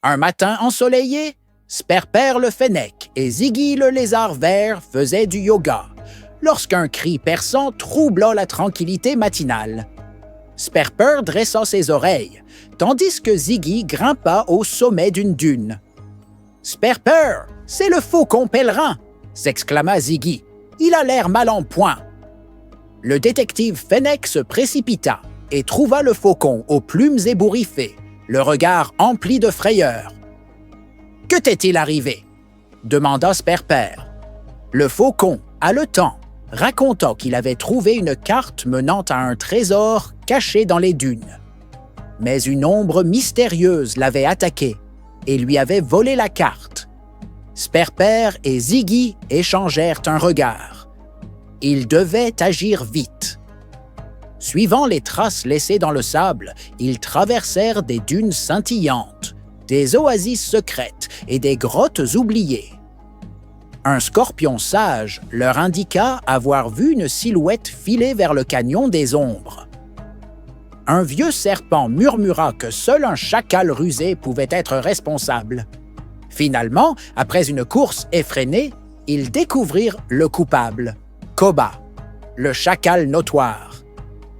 Un matin ensoleillé, Sperper le fennec et Ziggy le lézard vert faisaient du yoga, lorsqu'un cri perçant troubla la tranquillité matinale. Sperper dressa ses oreilles, tandis que Ziggy grimpa au sommet d'une dune. « Sperper, c'est le faucon pèlerin !» s'exclama Ziggy. « Il a l'air mal en point. » Le détective Fennec se précipita et trouva le faucon aux plumes ébouriffées, le regard empli de frayeur. « Que t'est-il arrivé ?» demanda Sperper. Le faucon, haletant, raconta qu'il avait trouvé une carte menant à un trésor caché dans les dunes. Mais une ombre mystérieuse l'avait attaqué et lui avait volé la carte. Sperper et Ziggy échangèrent un regard. Ils devaient agir vite. Suivant les traces laissées dans le sable, ils traversèrent des dunes scintillantes, des oasis secrètes et des grottes oubliées. Un scorpion sage leur indiqua avoir vu une silhouette filer vers le canyon des ombres. Un vieux serpent murmura que seul un chacal rusé pouvait être responsable. Finalement, après une course effrénée, ils découvrirent le coupable, Koba, le chacal notoire.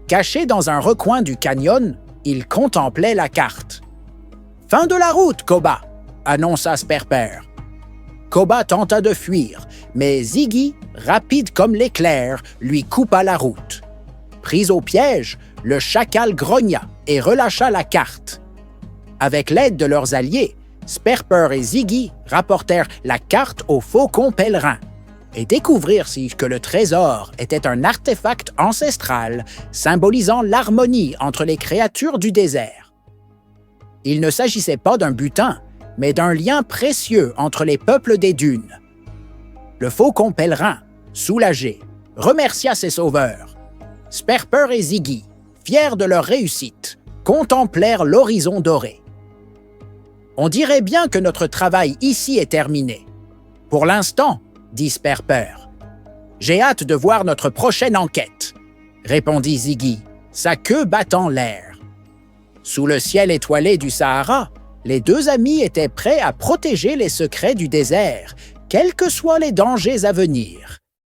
Caché dans un recoin du canyon, il contemplait la carte. « Fin de la route, Koba !» annonça Sperper. Koba tenta de fuir, mais Ziggy, rapide comme l'éclair, lui coupa la route. Pris au piège, le chacal grogna et relâcha la carte. Avec l'aide de leurs alliés, Sperper et Ziggy rapportèrent la carte au faucon pèlerin et découvrirent que le trésor était un artefact ancestral symbolisant l'harmonie entre les créatures du désert. Il ne s'agissait pas d'un butin, mais d'un lien précieux entre les peuples des dunes. Le faucon pèlerin, soulagé, remercia ses sauveurs. Sperper et Ziggy, fiers de leur réussite, contemplèrent l'horizon doré. « On dirait bien que notre travail ici est terminé. Pour l'instant, dit Sperper. « J'ai hâte de voir notre prochaine enquête, » répondit Ziggy, sa queue battant l'air. Sous le ciel étoilé du Sahara, les deux amis étaient prêts à protéger les secrets du désert, quels que soient les dangers à venir.